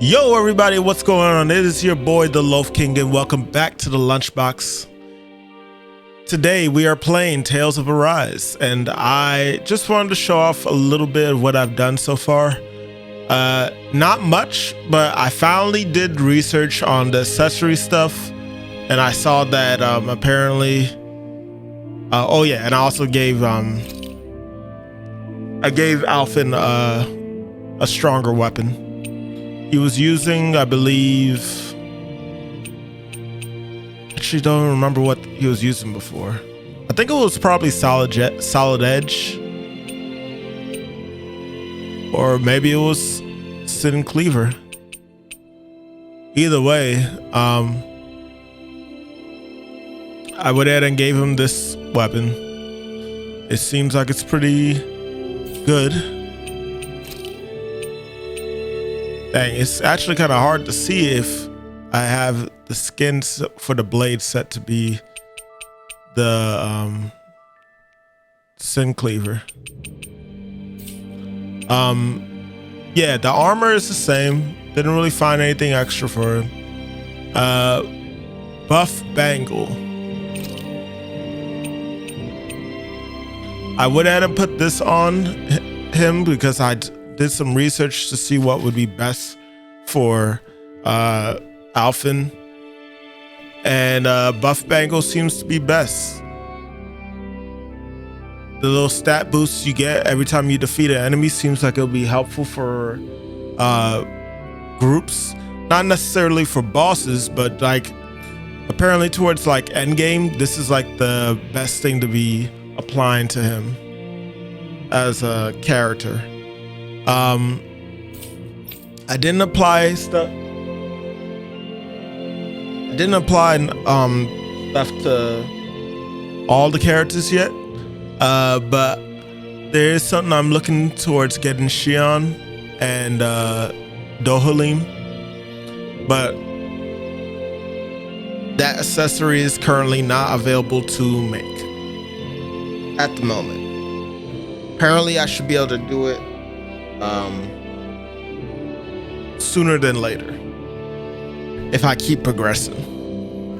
Yo, everybody, what's going on? It is your boy, the Loaf King, and welcome back to the Lunchbox. Today, we are playing Tales of Arise, and I just wanted to show off a little bit of what I've done so far. Not much, but I finally did research on the accessory stuff, and I saw that apparently... oh yeah, and I also gave Alfin a stronger weapon. He was using, I believe... Actually, don't remember what he was using before. I think it was probably Solid Edge. Or maybe it was Sin and Cleaver. Either way, I went ahead and gave him this weapon. It seems like it's pretty good. Dang, it's actually kind of hard to see if I have the skin for the blade set to be the Sin Cleaver. Yeah, the armor is the same. Didn't really find anything extra for him. Buff Bangle. I went ahead and put this on him because I did some research to see what would be best for Alfin, and Buff Bangle seems to be best. The little stat boosts you get every time you defeat an enemy seems like it'll be helpful for groups, not necessarily for bosses, but like apparently towards like endgame, this is like the best thing to be applying to him as a character. I didn't apply stuff. I didn't apply stuff to all the characters yet. But there is something I'm looking towards getting Shion and Dohalim. But that accessory is currently not available to make at the moment. Apparently I should be able to do it sooner than later if I keep progressing.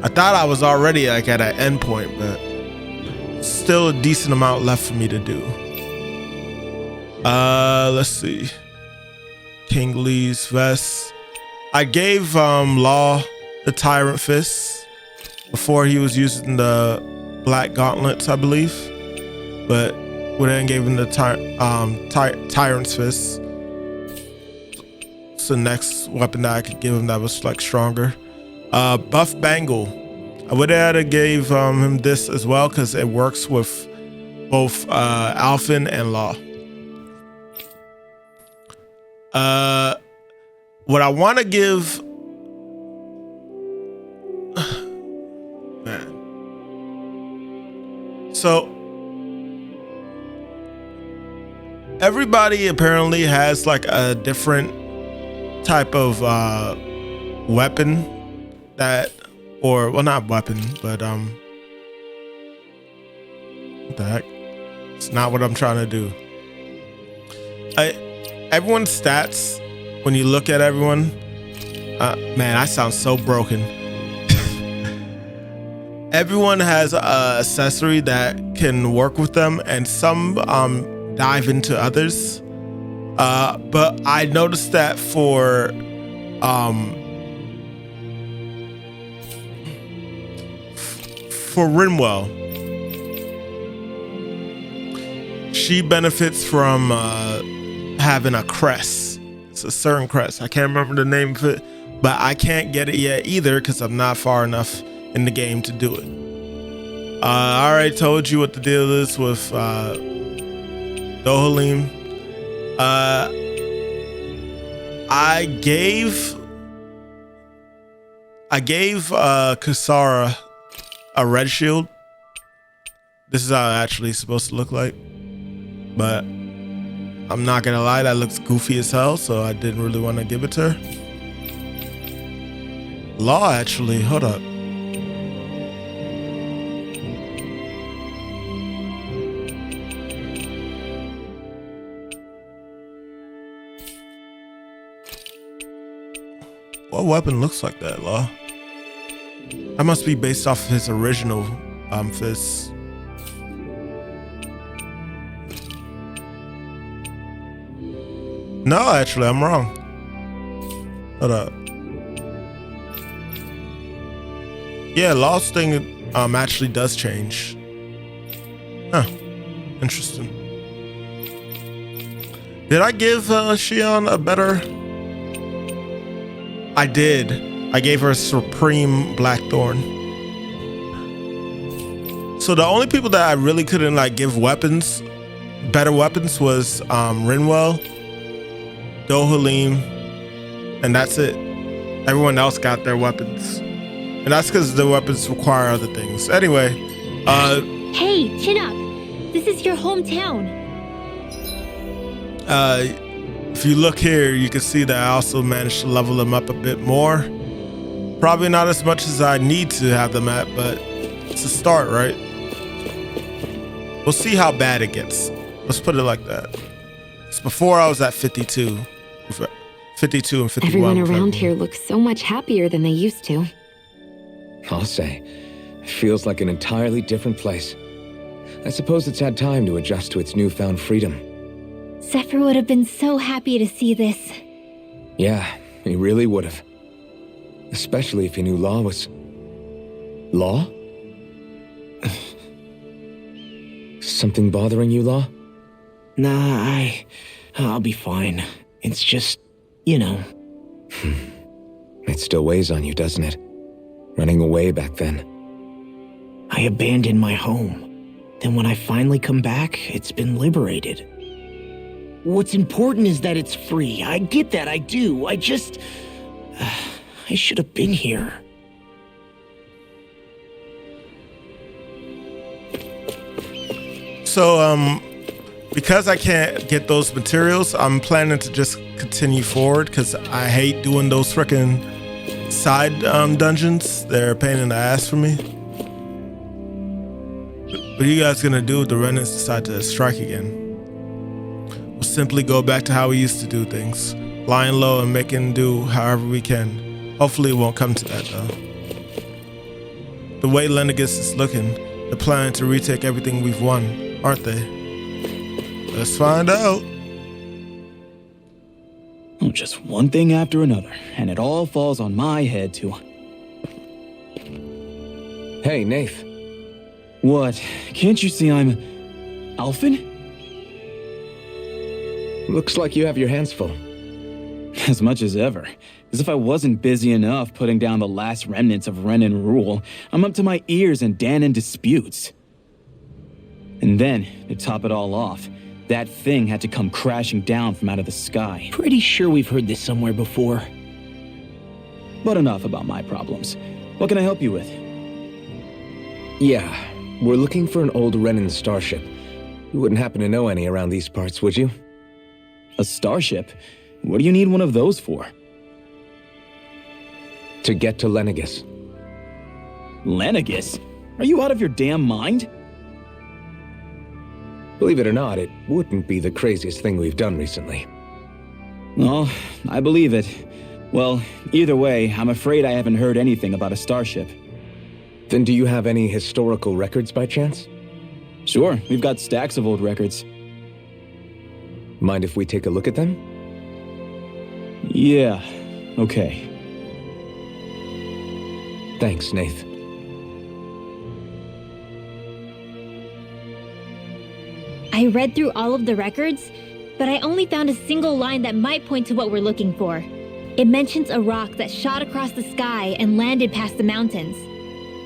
I thought I was already like at an end point, but still a decent amount left for me to do. Let's see. King Lee's vest. I gave Law the Tyrant Fist before he was using the Black Gauntlets, I believe, but we then gave him the Tyrant's Fist. It's the next weapon that I could give him that was like stronger. Buff Bangle. I would have gave him this as well because it works with both Alfin and Law. What I want to give... Man. So everybody apparently has like a different type of weapon that, or well, not weapon, but what the heck? It's not what I'm trying to do. Everyone's stats, when you look at everyone, man, I sound so broken. Everyone has an accessory that can work with them, and some dive into others. But I noticed that for Rinwell, she benefits from having a crest. It's a certain crest. I can't remember the name of it, but I can't get it yet either because I'm not far enough in the game to do it. I already told you what the deal is with Dohalim. I gave Kasara a red shield. This is how it actually is supposed to look like, but I'm not gonna lie, that looks goofy as hell, so I didn't really want to give it to her. Law, actually, hold up. What weapon looks like that, Law? That must be based off of his original fist. No, actually, I'm wrong. Hold up. Yeah, Law's thing actually does change. Huh. Interesting. Did I give Shion a better? I did. I gave her a Supreme Blackthorn. So the only people that I really couldn't like give weapons, better weapons, was Rinwell, Dohalim, and that's it. Everyone else got their weapons. And that's because the weapons require other things. Anyway, Hey, chin up. This is your hometown. If you look here, you can see that I also managed to level them up a bit more. Probably not as much as I need to have them at, but it's a start, right? We'll see how bad it gets. Let's put it like that. It's before I was at 52. 52 and 51. Everyone around here looks so much happier than they used to. I'll say, it feels like an entirely different place. I suppose it's had time to adjust to its newfound freedom. Zephyr would have been so happy to see this. Yeah, he really would have. Especially if he knew Law was... Law? Something bothering you, Law? Nah, I'll be fine. It's just, you know. It still weighs on you, doesn't it? Running away back then. I abandoned my home. Then when I finally come back, it's been liberated. What's important is that it's free. I get that, I do. I just... I should have been here. So, because I can't get those materials, I'm planning to just continue forward because I hate doing those frickin' side dungeons. They're a pain in the ass for me. What are you guys gonna do if the remnants decide to strike again? We'll simply go back to how we used to do things, lying low and making do however we can. Hopefully it won't come to that though. The way Lenegis is looking, they're planning to retake everything we've won, aren't they? Let's find out. Oh, just one thing after another, and it all falls on my head too. Hey, Nath. What? Can't you see I'm... Alphen? Looks like you have your hands full. As much as ever. As if I wasn't busy enough putting down the last remnants of Renan rule, I'm up to my ears in Danon disputes. And then, to top it all off, that thing had to come crashing down from out of the sky. Pretty sure we've heard this somewhere before. But enough about my problems. What can I help you with? Yeah, we're looking for an old Renan starship. You wouldn't happen to know any around these parts, would you? A starship? What do you need one of those for? To get to Lenegis. Lenegis? Are you out of your damn mind? Believe it or not, it wouldn't be the craziest thing we've done recently. Oh, I believe it. Well, either way, I'm afraid I haven't heard anything about a starship. Then do you have any historical records by chance? Sure, we've got stacks of old records. Mind if we take a look at them? Yeah, okay. Thanks, Nath. I read through all of the records, but I only found a single line that might point to what we're looking for. It mentions a rock that shot across the sky and landed past the mountains.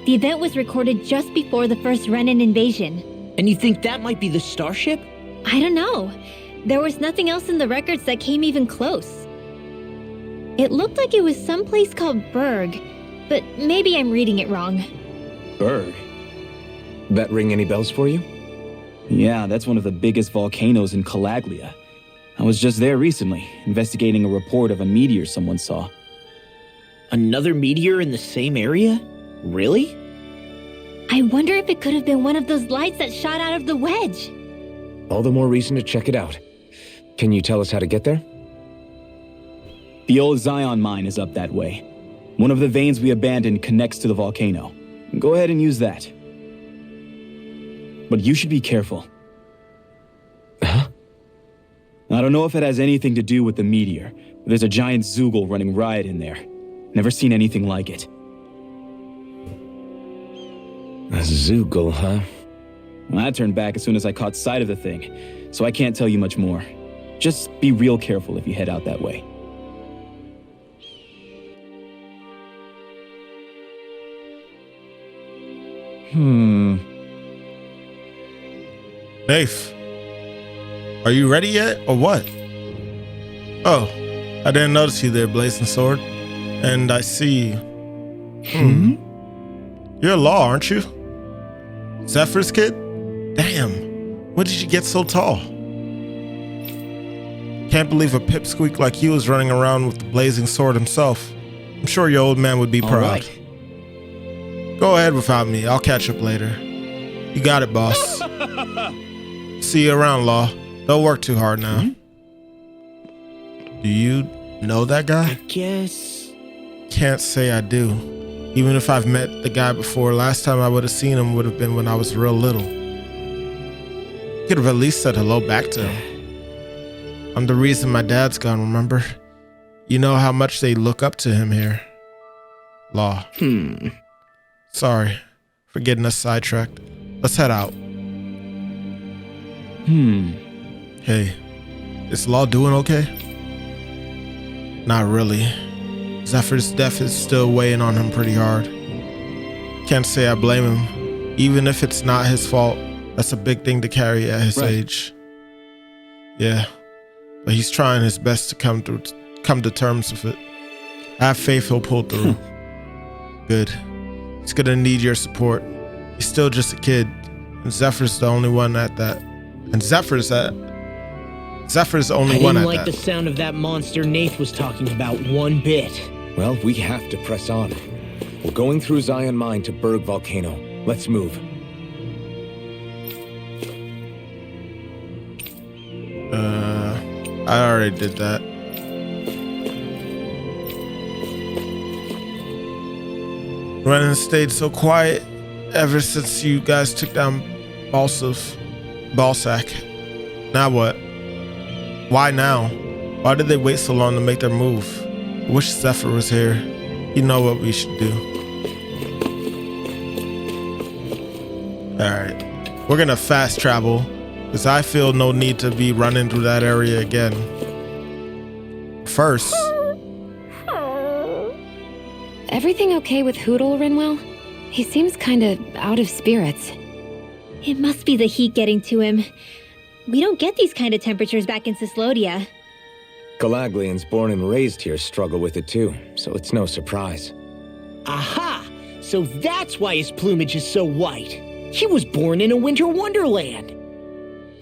The event was recorded just before the first Renan invasion. And you think that might be the starship? I don't know. There was nothing else in the records that came even close. It looked like it was someplace called Berg, but maybe I'm reading it wrong. Berg? That ring any bells for you? Yeah, that's one of the biggest volcanoes in Calaglia. I was just there recently, investigating a report of a meteor someone saw. Another meteor in the same area? Really? I wonder if it could have been one of those lights that shot out of the wedge. All the more reason to check it out. Can you tell us how to get there? The old Zion mine is up that way. One of the veins we abandoned connects to the volcano. Go ahead and use that. But you should be careful. Huh? I don't know if it has anything to do with the meteor, but there's a giant Zoogle running riot in there. Never seen anything like it. A Zoogle, huh? Well, I turned back as soon as I caught sight of the thing, so I can't tell you much more. Just be real careful if you head out that way. Nafe, are you ready yet, or what? Oh, I didn't notice you there, Blazing Sword. And I see you. You're a Law, aren't you? Zephyr's kid? Damn, when did you get so tall? Can't believe a pipsqueak like you is running around with the Blazing Sword himself. I'm sure your old man would be proud. Right. Go ahead without me. I'll catch up later. You got it, boss. See you around, Law. Don't work too hard now. Do you know that guy? I guess. Can't say I do. Even if I've met the guy before, last time I would have seen him would have been when I was real little. Could have at least said hello back to him. I'm the reason my dad's gone, remember? You know how much they look up to him here. Law. Sorry for getting us sidetracked. Let's head out. Hey, is Law doing okay? Not really. Zephyr's death is still weighing on him pretty hard. Can't say I blame him. Even if it's not his fault, that's a big thing to carry at his age. Yeah, but he's trying his best to come to terms with it. I have faith he'll pull through. Good. He's gonna need your support. He's still just a kid, and Zephyr's the only one at that. Zephyr's the only one at I didn't like that. the sound of that monster Nath was talking about one bit. Well, we have to press on. We're going through Zion Mine to Berg Volcano. Let's move. I already did that. Renan stayed so quiet ever since you guys took down Balsac. Now what? Why now? Why did they wait so long to make their move? I wish Zephyr was here. You know what we should do. Alright. We're gonna fast travel, because I feel no need to be running through that area again. First. Everything okay with Hootle, Rinwell? He seems kinda out of spirits. It must be the heat getting to him. We don't get these kind of temperatures back in Cislodia. Galaglians born and raised here struggle with it too, so it's no surprise. Aha! So that's why his plumage is so white. He was born in a winter wonderland.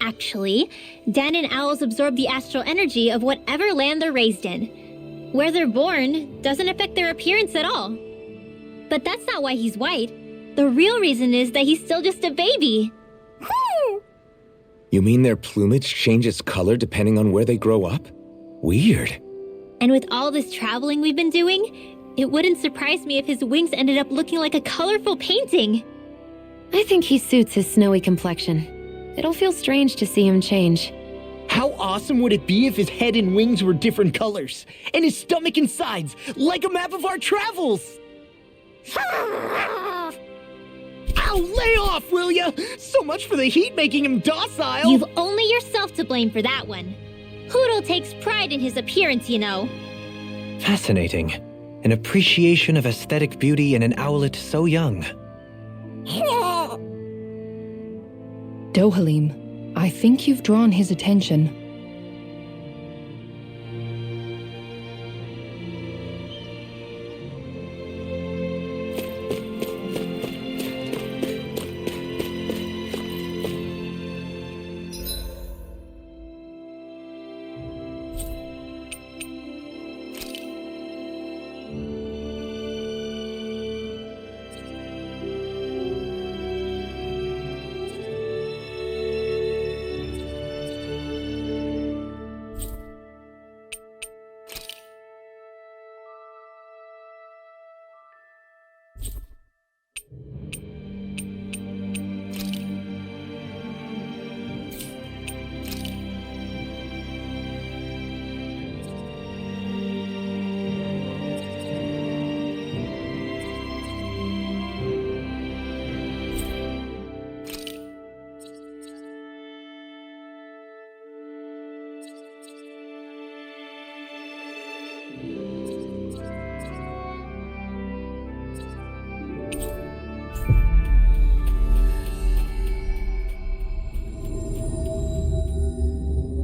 Actually, Dan and owls absorb the astral energy of whatever land they're raised in. Where they're born doesn't affect their appearance at all. But that's not why he's white. The real reason is that he's still just a baby. You mean their plumage changes color depending on where they grow up? Weird. And with all this traveling we've been doing, it wouldn't surprise me if his wings ended up looking like a colorful painting. I think he suits his snowy complexion. It'll feel strange to see him change. How awesome would it be if his head and wings were different colors? And his stomach and sides, like a map of our travels! Ow, lay off, will ya? So much for the heat making him docile! You've only yourself to blame for that one. Hootle takes pride in his appearance, you know. Fascinating. An appreciation of aesthetic beauty in an owlet so young. Dohalim, I think you've drawn his attention.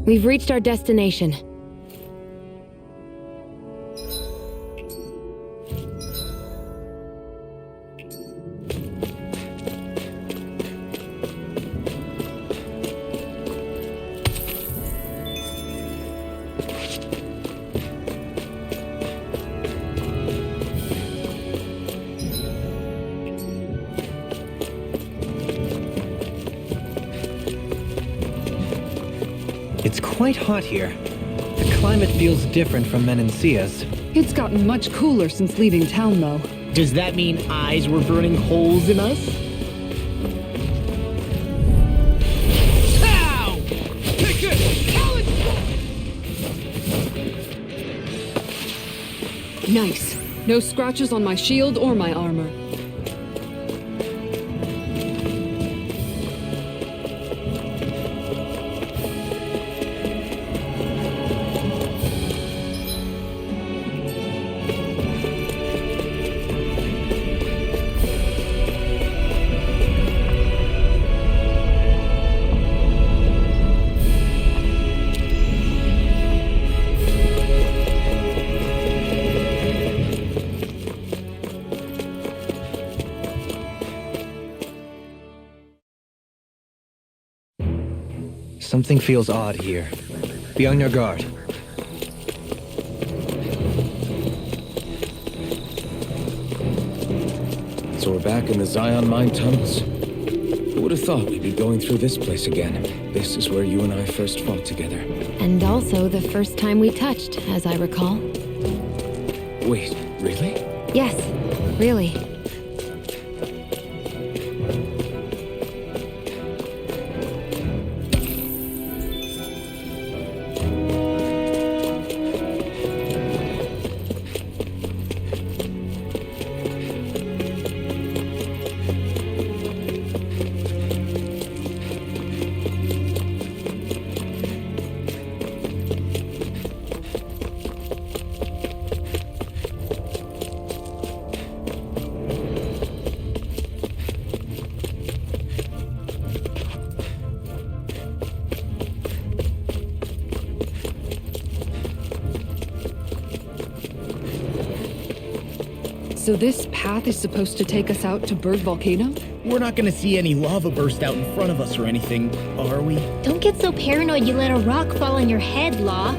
We've reached our destination. It's quite hot here. The climate feels different from Menancia's. It's gotten much cooler since leaving town, though. Does that mean eyes were burning holes in us? Ow! Take it! Nice. No scratches on my shield or my armor. Something feels odd here. Be on your guard. So we're back in the Zion mine tunnels. Who would have thought we'd be going through this place again? This is where you and I first fought together. And also the first time we touched, as I recall. Wait, really? Yes, really. So this path is supposed to take us out to Berg Volcano? We're not gonna see any lava burst out in front of us or anything, are we? Don't get so paranoid you let a rock fall on your head, Law.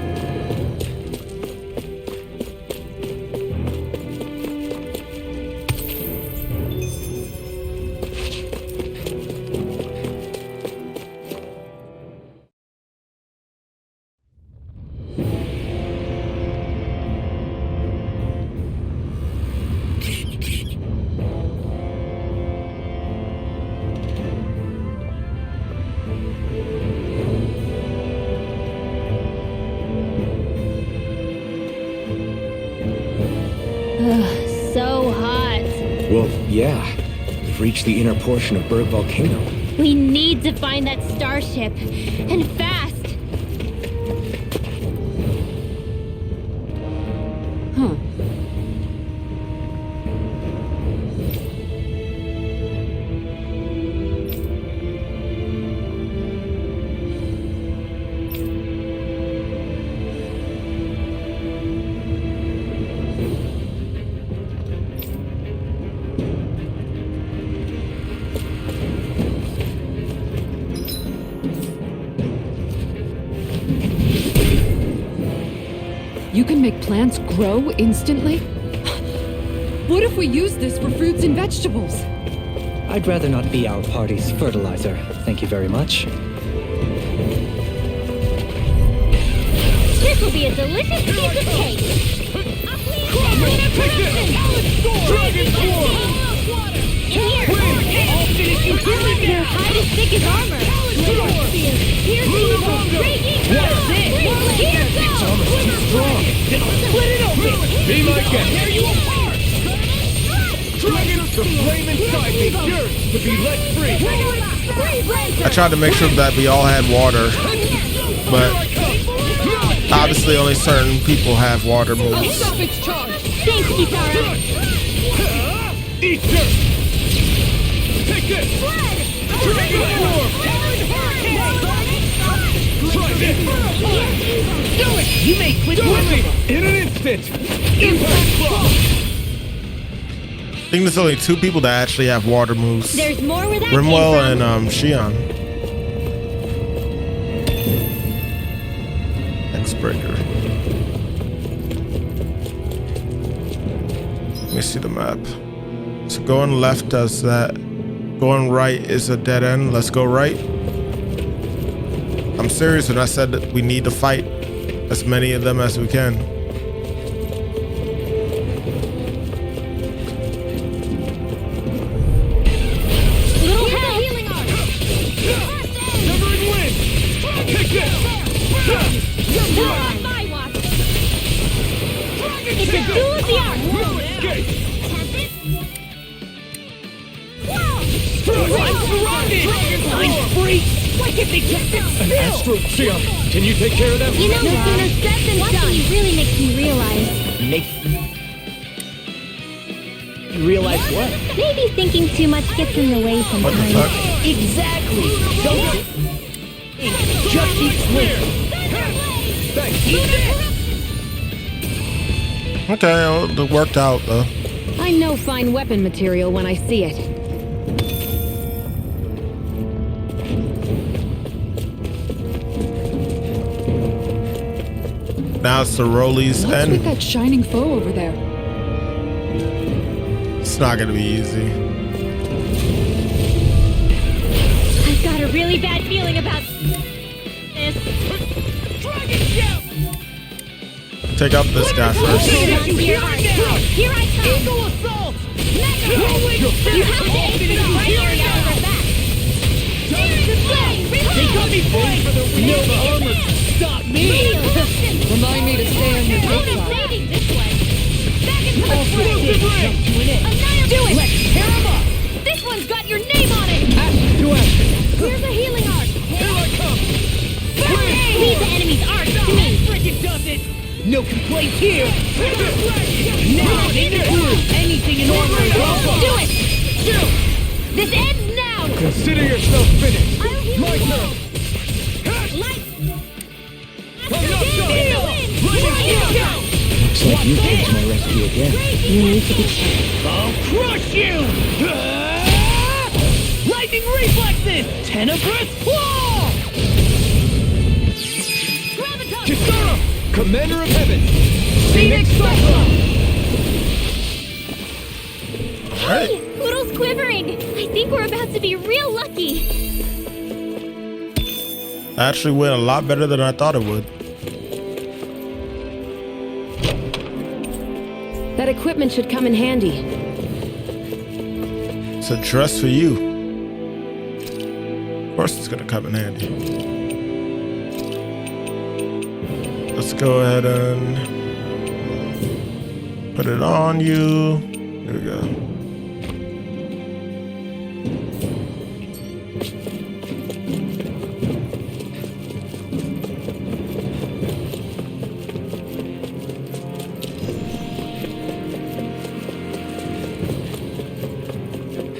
So hot. Well, yeah. We've reached the inner portion of Berg Volcano. We need to find that starship. And fast. Huh. You can make plants grow instantly? What if we use this for fruits and vegetables? I'd rather not be our party's fertilizer. Thank you very much. This will be a delicious piece of cake. Dragon Form! Here. Their hide as thick as armor. Here's Here Its armor's too strong! Then I'll split it open! Be my guest! Tear you apart! Dragon, the flame inside me yearns to be let free! I tried to make sure that we all had water, but obviously only certain people have water I'll moves. stop its charge. Thanks, Kitara. Eat this! Take this! Dragon form! Try this! Do it! You may quit whipping in an instant! Impact block! I think there's only 2 people that actually have water moves. There's more where that Rimwell came from. and Shion. X-Breaker. Let me see the map. So going left does that. Going right is a dead end. Let's go right. I'm serious when I said that we need to fight as many of them as we can. Little help. Healing arm. Never win! Take this! On my watch. It's a duel of the arm. Escape! I'm free. Why can't they just sit still? Astro, Sion, can you take care of them? You know, no sooner said than done. You really makes me realize. You realize what? Maybe thinking too much gets in the way What the sometimes. fuck? Exactly! Don't just keep swinging! Okay, well, it worked out though. I know fine weapon material when I see it. Now it's the Rollies What's with and that shining foe over there? it's not gonna be easy. I've got a really bad feeling about this. Take out this guy first. Here I come. Eagle assault! You have to aim for the right area on their back. They got me flying for the wheel! No, the armor stop me! Remind me to stay on your good side. Saving this way. Back into the Explosive fray. ring! Do it. Let's tear him up! This one's got your name on it. Action to action! Here's a healing art. Here I come! Leave the enemy's art to me. Frickin' does it! No complaints here! Now, anything in order is welcome! Do it. This ends now. Consider yourself finished! I'll heal My you. turn! Light. I'm not done! Looks like you came to my rescue again. You need to be I'll crush you! Lightning reflexes! Tenebrous claw! Kisara! Commander of Heaven! Phoenix Cyclone! Alright. Poodle's quivering. I think we're about to be real lucky. That actually went a lot better than I thought it would. That equipment should come in handy. It's a dress for you. Of course it's gonna come in handy. Let's go ahead and put it on you. There we go.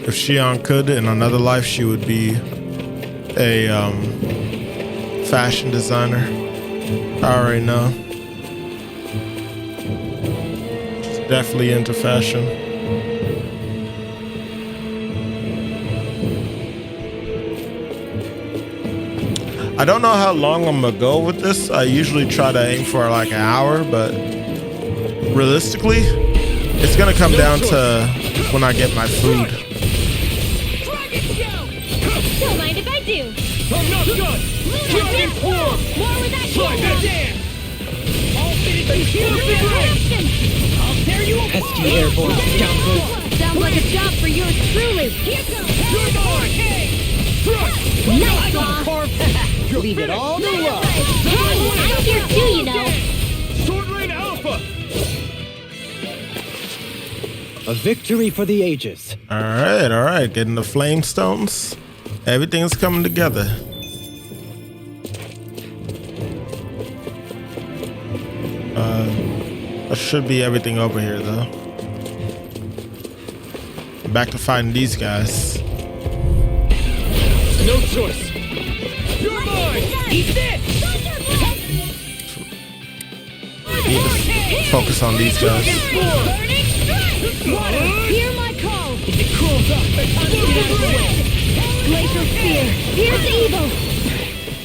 If Shion could, in another life, she would be a fashion designer. I already know. She's definitely into fashion. I don't know how long I'm gonna go with this. I usually try to aim for like an hour, but realistically, it's gonna come down to when I get my food. Don't mind if I do. I'm not done! Dragon form! More with that Try shield. that! I'll finish the huge I'll tear you apart! Pesky airborne scoundrel. Sounds like a job for yours truly. Here goes. Nice, Law. Leave it all to love! Hey, I'm here too, you know. Sword Rain Alpha! A victory for the ages. All right. Getting the flame stones. Everything's coming together. That should be everything over here, though. Back to fighting these guys. No choice. You're mine. Eat this! Need to focus on these guys. Water, hear my call! If it cools up, the time to get out of the way. Glacial Spear, here's evil!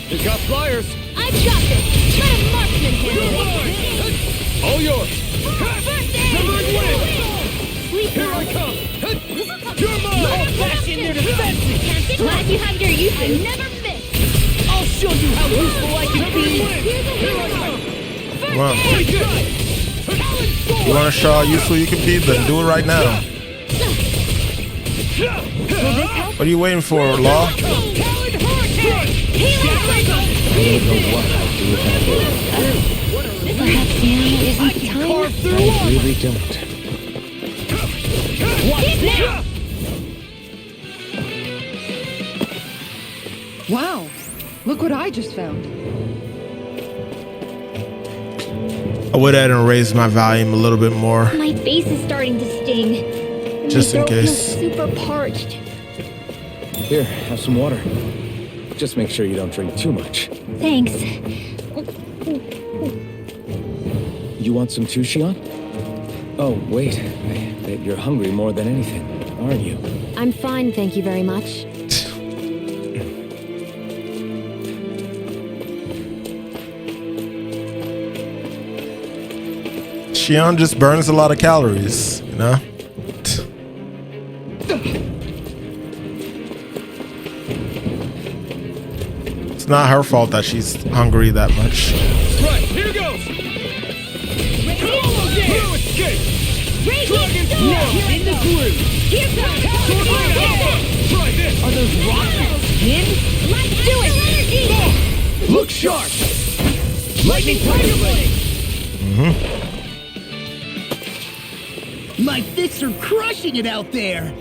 You got flyers. I've got this! Let a marksman handle it! All yours. First aid! Sleep Here I now! come. You're mine. All back in their defenses! Glad you have your uses! I never miss! I'll show you how useful I can be! Here's a hero! Wow. You want to show how useful you can be? Then do it right now. What are you waiting for, Law? I don't know what I'd do without you. Perhaps now isn't the time? I really don't. Wow. Look what I just found. I went ahead and raised my volume a little bit more. My face is starting to sting. And Just my in throat case. feels super parched. Here, have some water. Just make sure you don't drink too much. Thanks. You want some too, Xian? Oh, wait. I bet you're hungry more than anything, aren't you? I'm fine, thank you very much. Xian just burns a lot of calories, you know? It's not her fault that she's hungry that much. Right, here goes! Blue escape! Radiant Storm! In the glue. Here comes Try this! Are those rocks skin? Let's do it! Energy! Look sharp! Lightning Tiger Blade! My fists are crushing it out there.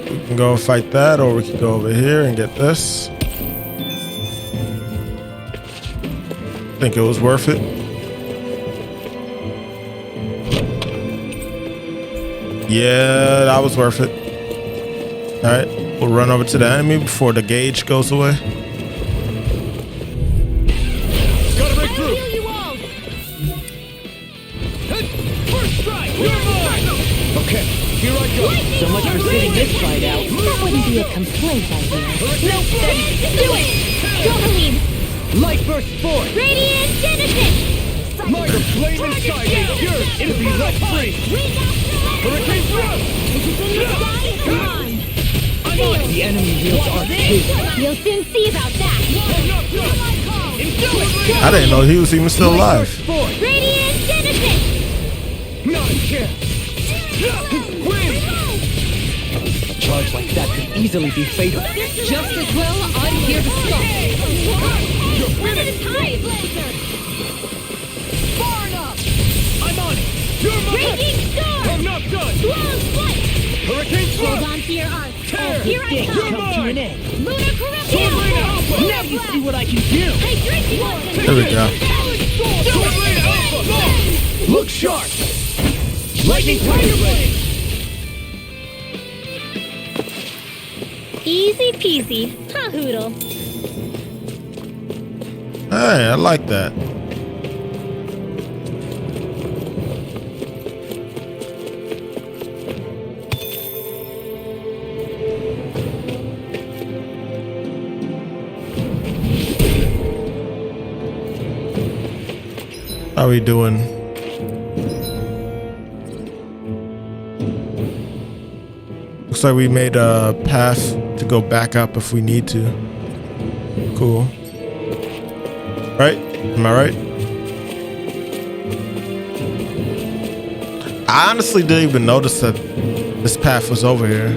We can go fight that, or we can go over here and get this. Think it was worth it. Yeah, that was worth it. All right, we'll run over to the enemy before the gauge goes away. Gotta break through! Heal you all! First strike! You're mine! Okay, here I go. So much for sitting this fight out. That wouldn't be a complaint, I hear. No, do it! Tourmaline! Light burst forth! Radiant Genesis! Light of flame inside me! Yours! It'll be let free! Hurricane thrust! Come on! The enemy wields our too. You'll soon see about that! I didn't know he was even still alive. Forth! Radiant Genesis! Not a chance! Win! A charge like that could easily be fatal. Just as well, I'm here to stop. You're finished! Far enough. I'm on it! You're mine! Raging Storm! I'm not done! Blown Flight! Hurricane Hold thrust! on to your arc! Tear! Here I You're come! mine! Lunar Corruption! Tornado Alpha! Now you see what I can do. Hydration! There we go. Tornado Alpha! Look sharp! Lightning Tiger Blade! Easy peasy, huh, Hoodle? Hey, I like that. How we doing? Looks like we made a path to go back up if we need to. Cool. Right? Am I right? I honestly didn't even notice that this path was over here.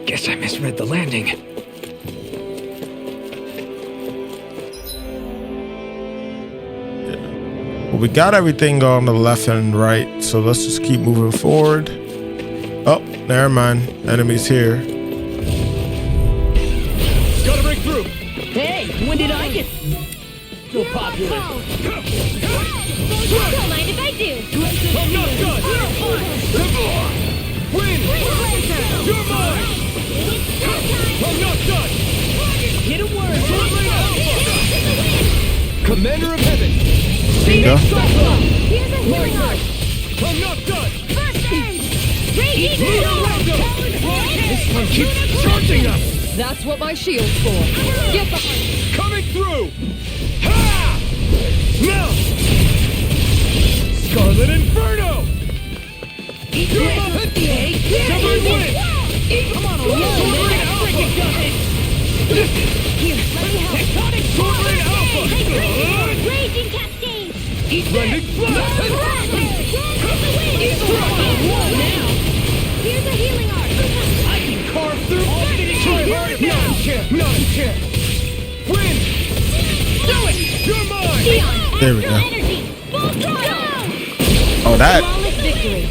Guess I misread the landing. Well, we got everything on the left and right, so let's just keep moving forward. Oh, never mind. Enemies here. Gotta break group. Hey, when did I get so popular? Don't mind if I do. I'm not done. Win. You're mine. I'm not done. Get a word. Commander of Heaven. Go. Here's a healing arc. I'm not done. First end. Raging This one keeps charging us. That's what my shield's for. Get behind. Coming through. Ha! Now. Scarlet Inferno. You're my Never win. Come on, Here, let me help. Tectonic Sword Alpha. Raging cascade. Blending Blast. Here's a healing arc. I can carve through all fitting try hard. Not a chance. Win. Do it. You're mine. Dion, There we Astral go. Energy. Full throttle. Oh, that Flawless victory.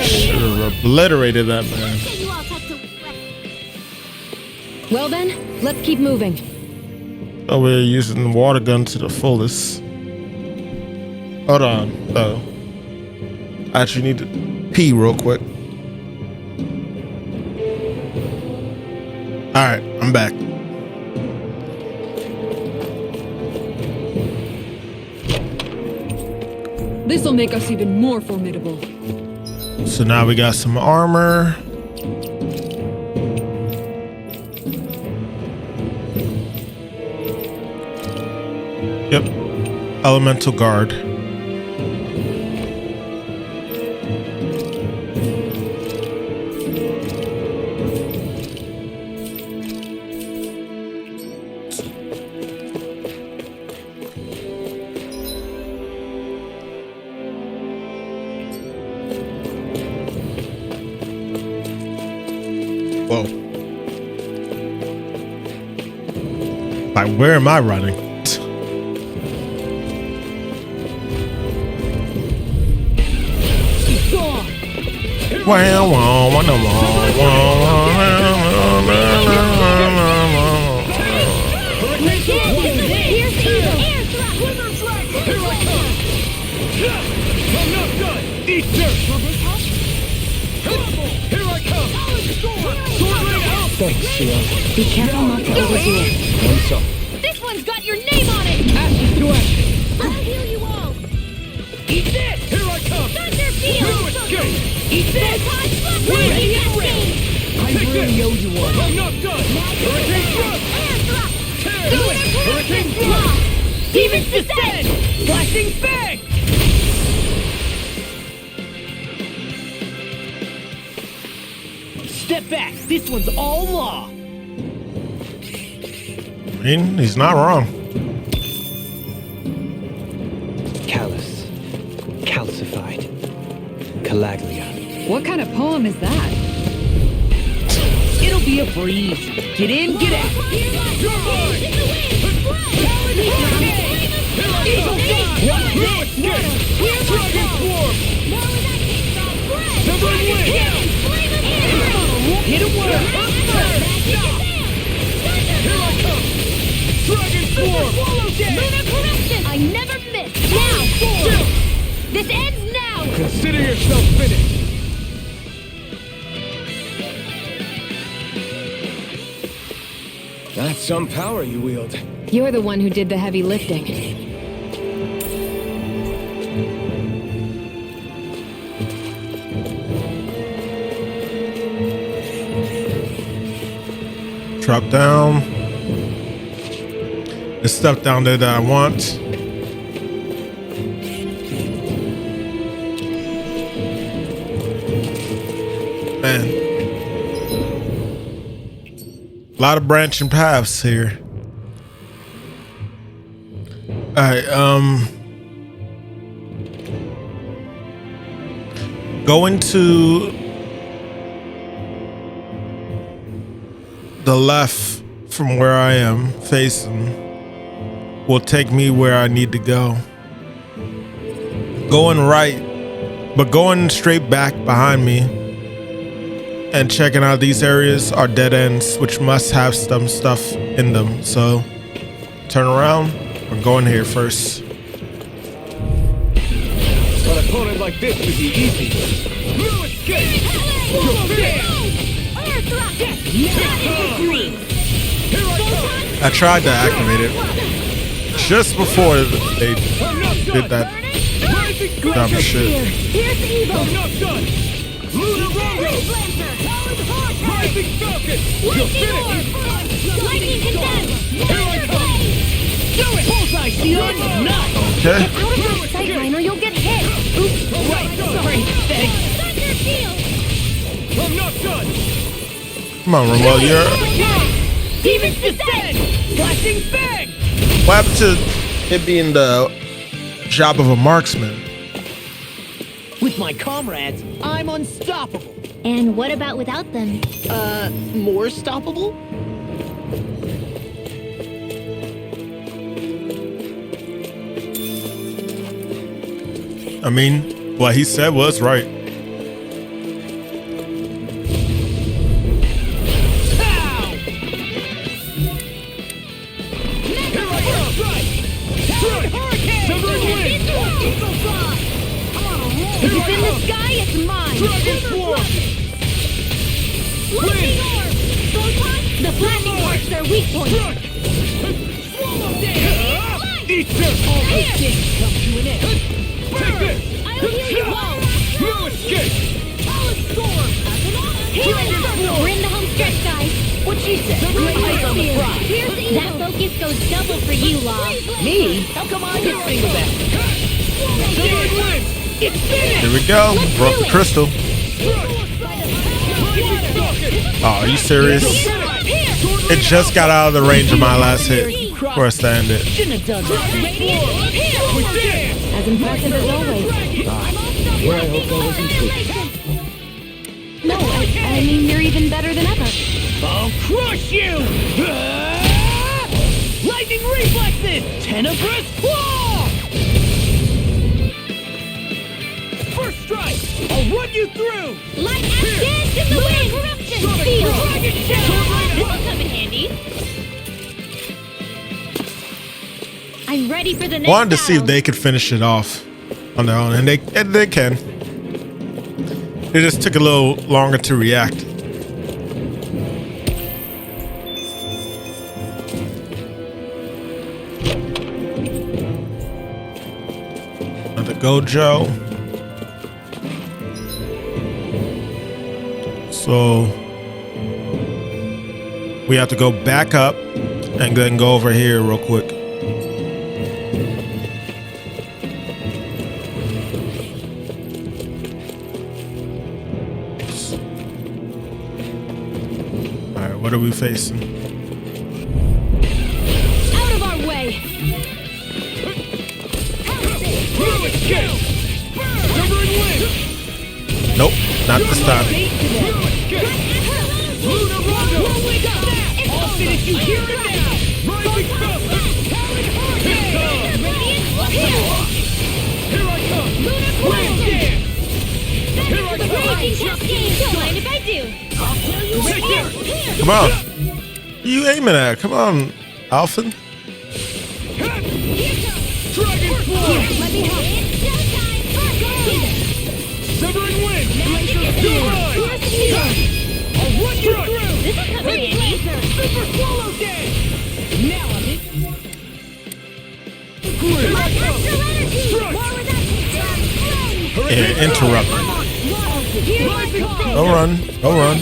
should have obliterated that man. You all talk to Well then, let's keep moving. Oh, we're using the water gun to the fullest. Hold on, though. I actually need to pee real quick. All right, I'm back. This'll make us even more formidable. So now we got some armor. Yep. Elemental guard. Whoa. Like, where am I running? I'm not done. Eat dirt. Here I come. Sword Alpha. Thanks, Shion. Be careful not to overdo it. One song. This one's got your name on it. Ashes to ashes. I'll heal you all. Eat this. Here I come. Thunder field. No escape. Eat this. Raging cascade. I really owe you one. I'm not done. Hurricane thrust. Air thrust. Do it. Hurricane thrust. Demon's descent. Flashing bang. Step back. This one's all law. I mean, he's not wrong. Callous. Calcified. Calaglia. What kind of poem is that? It'll be a breeze. Get in, get out. Hit a word. Here I come. Dragon Swarm. Lunar correction. I never miss. Now. This ends now. Consider yourself finished. That's some power you wield. You're the one who did the heavy lifting. Drop down. There's stuff down there that I want. Man. A lot of branching paths here. Alright, going to the left from where I am facing will take me where I need to go. Going right, but going straight back behind me and checking out these areas are dead ends, which must have some stuff in them. So turn around. We're going here first. An opponent like this should be easy. No escape! I tried to activate it just before they did that dumb shit. Here's evil. I'm not done! Lunar Rondo! Rising Falcon! Lightning orb. Lightning condemned. Here I come! Do it! Bullseye, Shion! Nice! Okay. Out of my sight line or you'll get hit. Oops, right, sorry, thanks. Thunder shield. I'm not done! Come on, Ramon. You're. Demons descend! Flashing bang! What happened to it being the job of a marksman? With my comrades, I'm unstoppable. And what about without them? More stoppable? I mean, what he said was right. If it's in the sky, it's mine. Lightning orb. The flashing marks their weak point. Eat this! This come to an end. Take this! I'll heal you all. No escape! Healing circle. We're in the home stretch, guys. What she said? Eyes on the prize. Here's the that focus goes double for you, Law. Me? How come I get singled out? It's finished! Here we go. Broke the crystal. Oh, are you serious? It just got out of the range of my last hit for us to end it. Shouldn't have done that. As impressive as always. Well, I hope that wasn't true. No, I mean, you're even better than ever. I'll crush you! Lightning reflexes! Tenebrous claw! First strike! I'll run you through! Light dance in the wind! Corruption field! This will come in handy. I'm ready for the next Wanted to see if battle. they could finish it off on their own, and they can. It just took a little longer to react. Another Gojo. So we have to go back up and then go over here real quick. All right, what are we facing? Out of our way! Nope, not this time. I'll finish you here and now! Rising Falcon! Here I come! Wind dance! Here I come! Don't mind if I do. Take this! Come on. You aiming at? Come on, Alphen. Dragon Claw! Let me help. Severing wind! Here's the needle. I'll run you through! This will come in handy. Super swallow dance! Now I'm in. Extra energy. More with us. Yeah, interrupt. Don't run. Don't run.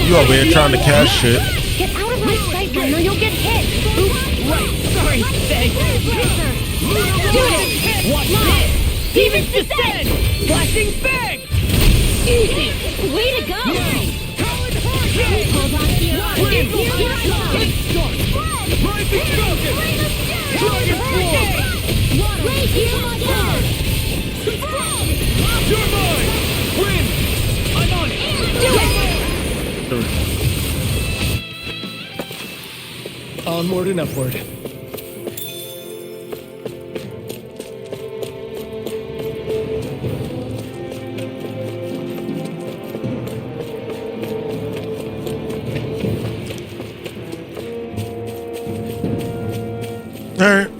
You over here trying to cash shit. Get out of my sight line or you'll get hit. Right, sorry, thanks. Do it. Watch this! Demons descend! Flashing bang! Easy! Way to go. Hold on to your arm. Rising Falcon! Dragon Claw! You're mine! Wind! I'm on it! Onward and upward. All right.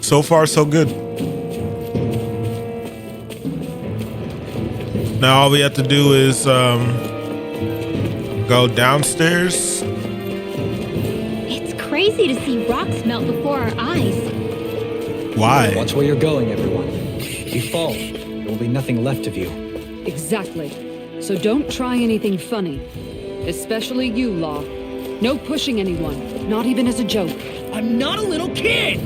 So far, so good. Now all we have to do is go downstairs. It's crazy to see rocks melt before our eyes. Why? Watch where you're going, everyone. If you fall, there will be nothing left of you. Exactly. So don't try anything funny. Especially you, Law. No pushing anyone, not even as a joke. I'm not a little kid!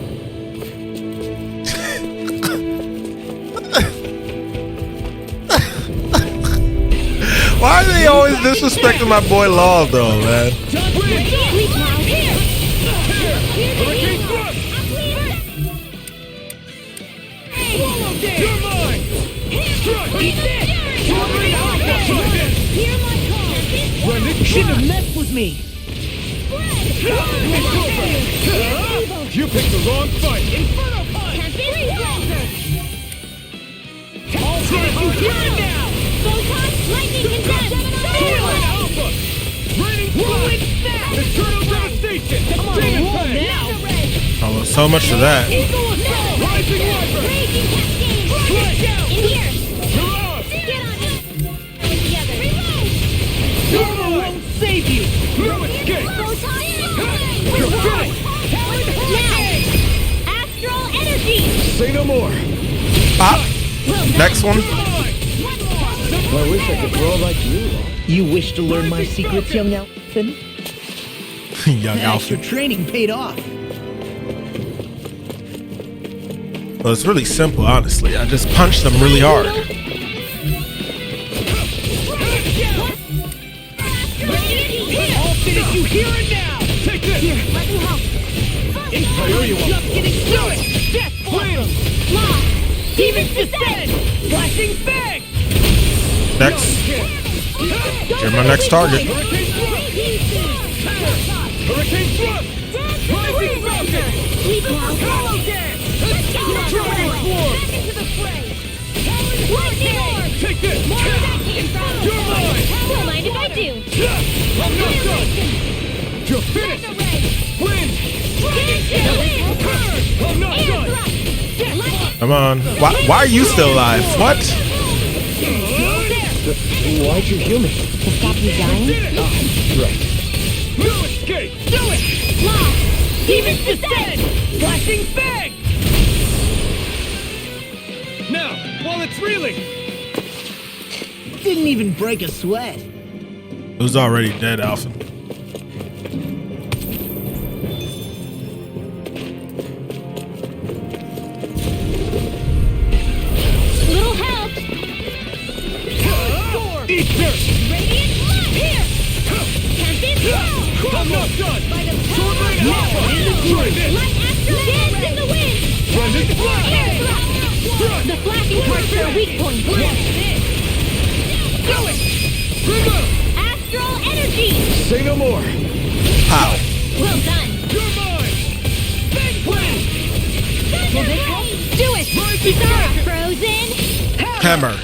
Why are they always disrespecting my boy Law, though, man? Shouldn't have messed with me! You picked the wrong fight! Inferno punch! All set, you hear it now! Photon lightning condemned. Alpha! Raining flash! Eternal devastation! Come on, roll now! Oh, so much for that. Rising Wyvern! Raging cascade. Flash out! In here. You're up! Get on it. Together. Reload. Turbo won't save you! No escape! Photon You're finished! now. Astral energy. Say no more! Ah, next one. Well, I wish I could throw like you. You wish to learn my secrets, young Alphin? Young Extra Alfred. training paid off. Well, it's really simple, honestly. I just punched them really hard. All finished, you hear it now! Take this! Here, let me help. Just getting started! Death Blossom! Law. Demons descend! Flashing bang! Next. You're my next target. Hurricane thrust! Rising Falcon! Hollow dance! Transform! Take this! You're mine! Don't mind if I do. I'm not done! You're finished! Win! I'm not done! Come on. Why are you still alive? What? Why'd you heal me? To stop you dying? Right. No escape! Do it! Law. Demons descend! Flashing bang! Now, while it's reeling! Didn't even break a sweat. It was already dead, Alpha. Little help. Eat this! Radiant blood. Here. Tempest throw. I'm not done! By the Sword power Rain of Alpha! Try this! Light astral dance in the wind. Blended flash! Air thrust. The flashing parts are a weak point. Do it! Remove! Astral energy. Say no more! How? Well done. You're mine! Big win! Do it. Rising Stop, Dragon! Frozen. Hammer.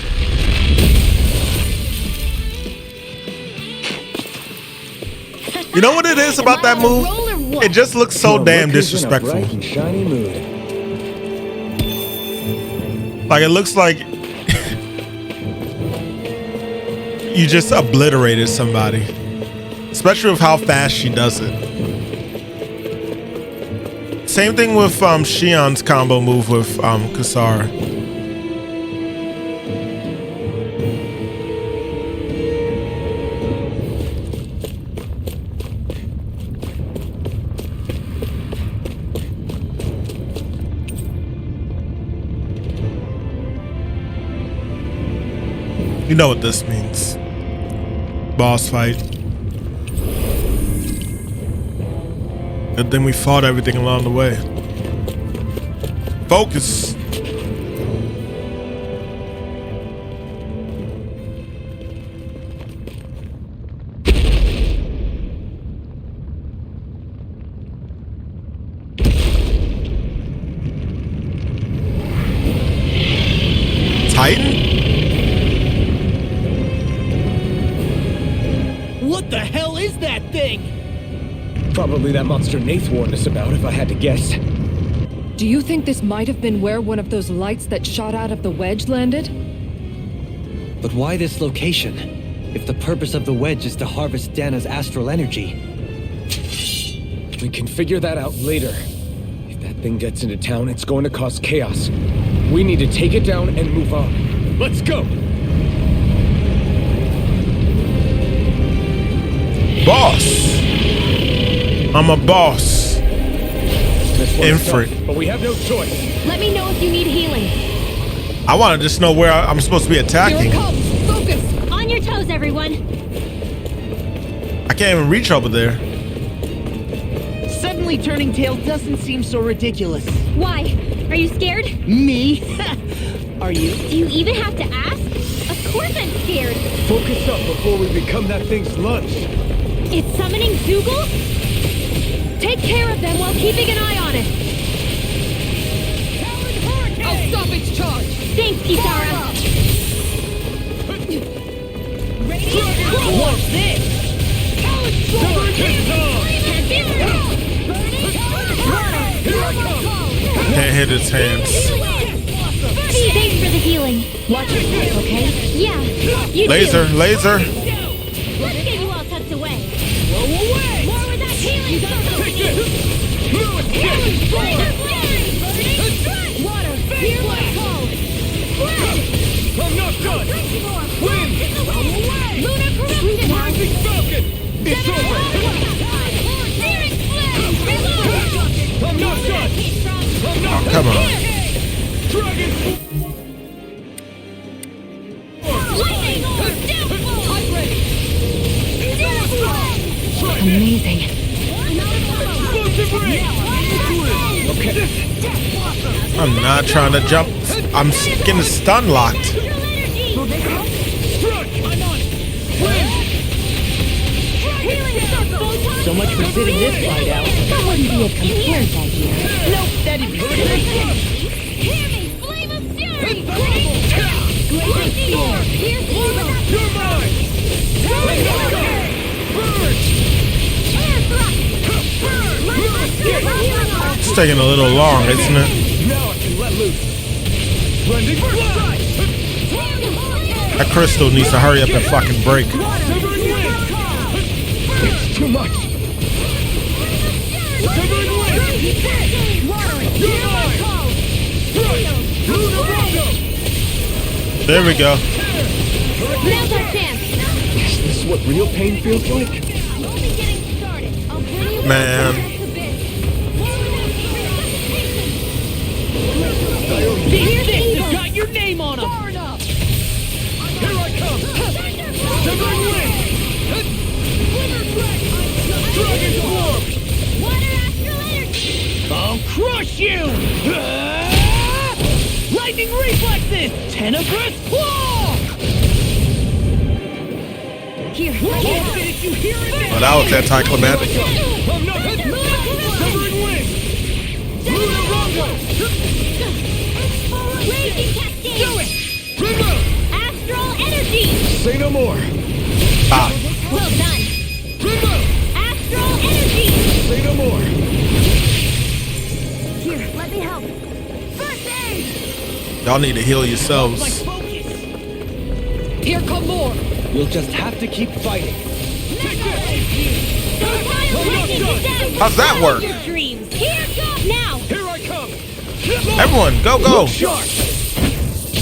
You know what it is about that move? It just looks so Well, damn look who's in a disrespectful. bright and shiny mood. Like, it looks like you just obliterated somebody. Especially with how fast she does it. Same thing with Shion's combo move with Kasara. You know what this means. Boss fight. Good thing we fought everything along the way. Focus. Titan? What the hell is that thing? Probably that monster Nath warned us about, if I had to guess. Do you think this might have been where one of those lights that shot out of the wedge landed? But why this location? If the purpose of the wedge is to harvest Dana's astral energy. We can figure that out later. If that thing gets into town, it's going to cause chaos. We need to take it down and move on. Let's go! Boss. I'm a boss. This one's Infrit. tough, but we have no choice. Let me know if you need healing. I want to just know where I'm supposed to be Here attacking. it comes! Focus! On your toes, everyone. I can't even reach over there. Suddenly turning tail doesn't seem so ridiculous. Why? Are you scared? Me? Are you? Do you even have to ask? Of course I'm scared. Focus up before we become that thing's lunch. It's summoning Dougal? Take care of them while keeping an eye on it. I'll stop its charge! Thanks, Kisara. What's this? Can't hit its hands. Thanks for the healing. Watch your step, okay? Yeah, you Laser, do. laser. Let's get you all tucked away. More with that healing. Water, hear my call. I'm not done! Wind! Lunar corruption. Rising Falcon! It's over! Searing flame. I'm not done! I'm not Come on. Dragon! Lightning orb, downfall. I'm ready. Amazing. Explosive ray! I'm not trying to jump. I'm getting stun locked. Struck! I'm on it! So much for sitting this fight out. That wouldn't be a complaint, I hear. Nope, that'd be good. Hear me, flame of fury. Lightning orb! You're mine! It's taking a little long, isn't it? Now I can let loose! Blending fly! That crystal needs to hurry up and fucking break. Severing wind! It's too much. Severing wind! You're mine! Strike! Lunar Rondo! There we go. Now's our chance. Is this what real pain feels like? I'm only getting started. I'll bring you Man. These things have got your name on them. Far enough! Here I come! Severing wind! Dragon swarm! Water astral energy. I'll crush you! Lightning reflexes! Tenebrous claw! Here, I'll finish you here and Well, that was anticlimactic. I'm not severing wind! Lunar Rondo! Raging cascade. Do it! Bring up! Astral energy. Say no more. Ah, Well done. Bring up! Astral energy. Say no more. Here, let me help. First aid. y'all need to heal yourselves. focus! Here come more! We'll just have to keep fighting. How's that work? Your dreams. Here goes. Now. Here I come! Everyone, go, go. Shark!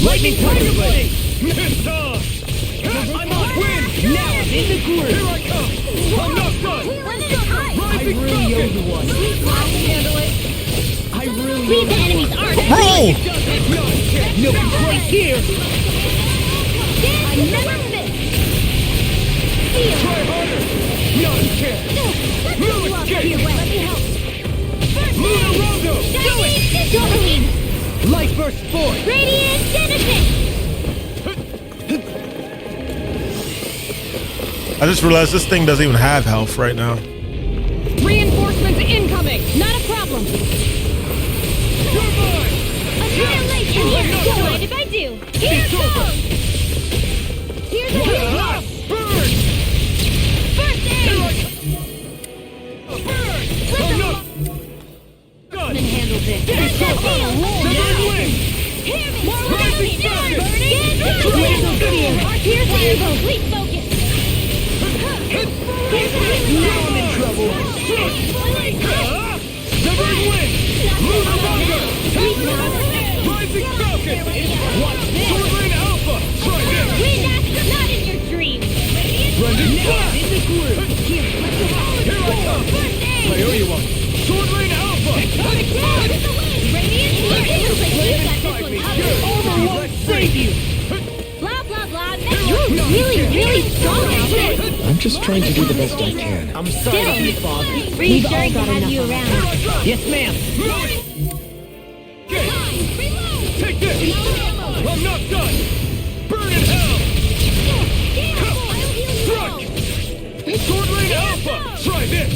Lightning Tiger Blade! It's on! I'm on wind! Now I'm in the groove! Here I come! I'm not done! I Rising really owe Falcon! you one. I'll handle it! I really Leave the enemy's arc. Roll. No, right here! I never miss. Feel. Try harder! Not a chance! Let's No get you out of escape. your way. Let me help. First Lunar aid. Rondo! Dopamine. Light burst forth! Radiant Genesis. I just realized this thing doesn't even have health right now. Reinforcements incoming! Not a problem. You're mine! Annihilation here. Don't mind if I do. Here goes. Here's a Burn! First aid. just trying to do the best I can. I'm sorry to be bothered. Reassuring to have you around. Yes, ma'am. Take this! I'm not done! Burn in hell! Strike! Sword Lane Alpha! Try this!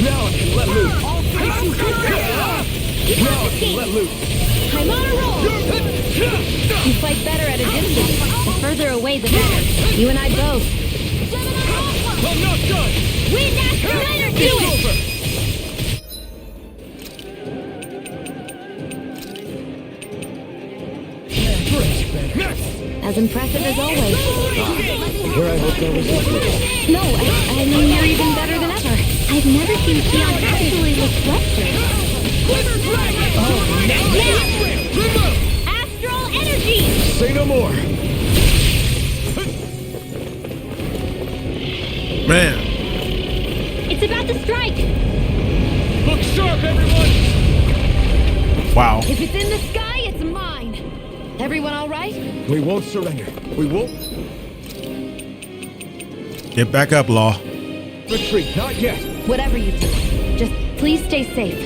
Now I can let loose! Now I can let loose! I'm on a roll! You fight better at a distance. The further away, the better. You and I both. I'm not done! Wind astral energy! It's over! As impressive as always. Here I hope that was it. No, I mean you're even better than ever. I've never seen Keon actually look flustered. Astral energy! Say no more! Man, It's about to strike! Look sharp, everyone! wow. If it's in the sky, it's mine. Everyone all right? We won't surrender. We won't Get back up, Law. retreat. Not yet. Whatever you do, just please stay safe.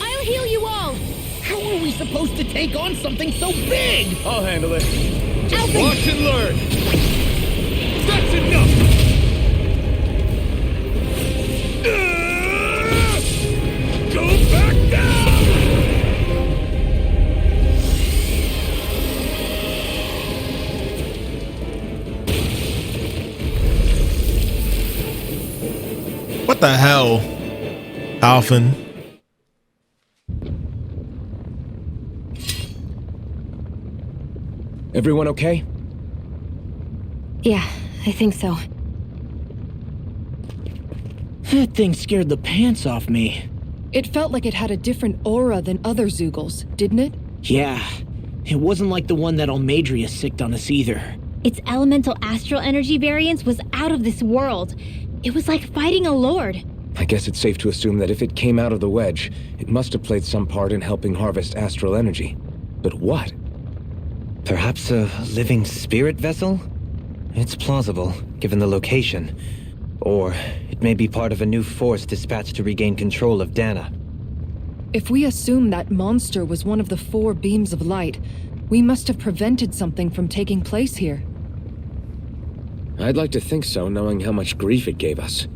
I'll heal you all! How are we supposed to take on something so big? I'll handle it. Just Alvin! watch and learn. That's enough! Go back down! What the hell, Alphen? Everyone okay? Yeah, I think so. That thing scared the pants off me. It felt like it had a different aura than other Zeugles, didn't it? Yeah, it wasn't like the one that Almadria sicked on us either. Its elemental astral energy variance was out of this world. It was like fighting a lord. I guess it's safe to assume that if it came out of the wedge, it must have played some part in helping harvest astral energy. But what? Perhaps a living spirit vessel? It's plausible, given the location. Or it may be part of a new force dispatched to regain control of Dana. If we assume that monster was one of the 4 beams of light, we must have prevented something from taking place here. I'd like to think so, knowing how much grief it gave us.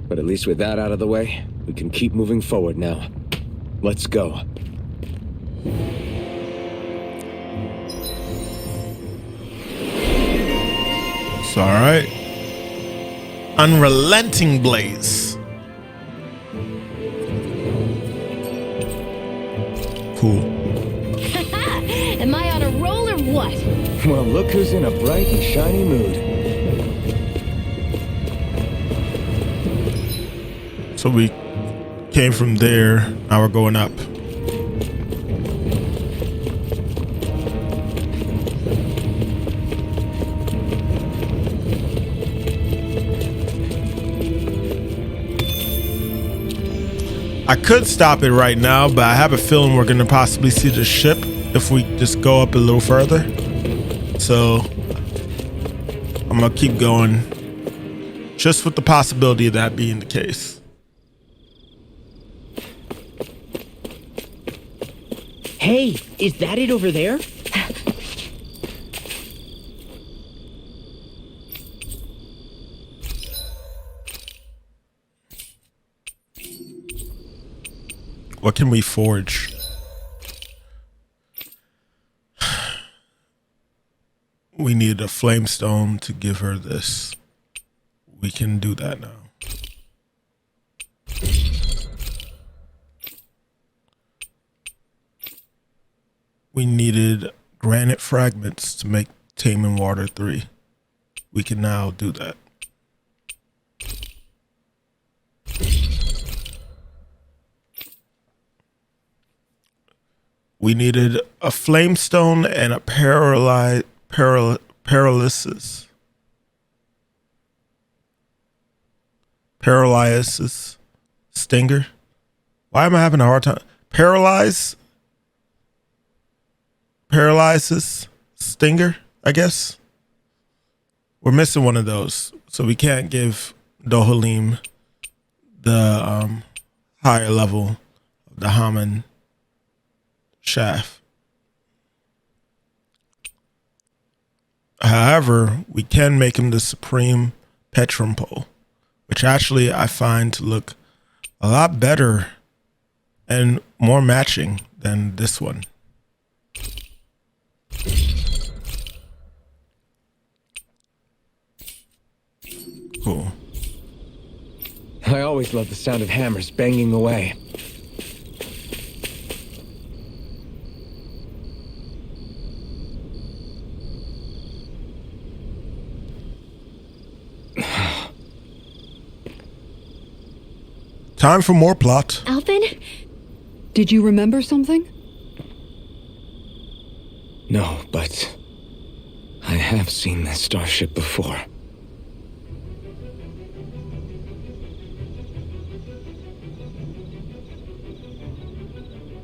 But at least with that out of the way, we can keep moving forward now. Let's go. It's all right. Unrelenting blaze. Cool. Am I on a roll or what? Well, look who's in a bright and shiny mood. So we came from there. Now we're going up. I could stop it right now, but I have a feeling we're going to possibly see the ship if we just go up a little further. So I'm going to keep going just with the possibility of that being the case. Hey, is that it over there? What can we forge? We need a flamestone to give her this. We can do that now. We needed granite fragments to make Taming Water 3. We can now do that. We needed a flamestone and a paralysis stinger. Why am I having a hard time? Paralysis stinger, I guess. We're missing one of those, so we can't give Dohalim the higher level of the Hammond shaft. However, we can make him the Supreme Petrum Pole, which actually I find to look a lot better and more matching than this one. Cool. I always love the sound of hammers banging away. Time for more plot. Alvin? Did you remember something? No, but I have seen this starship before.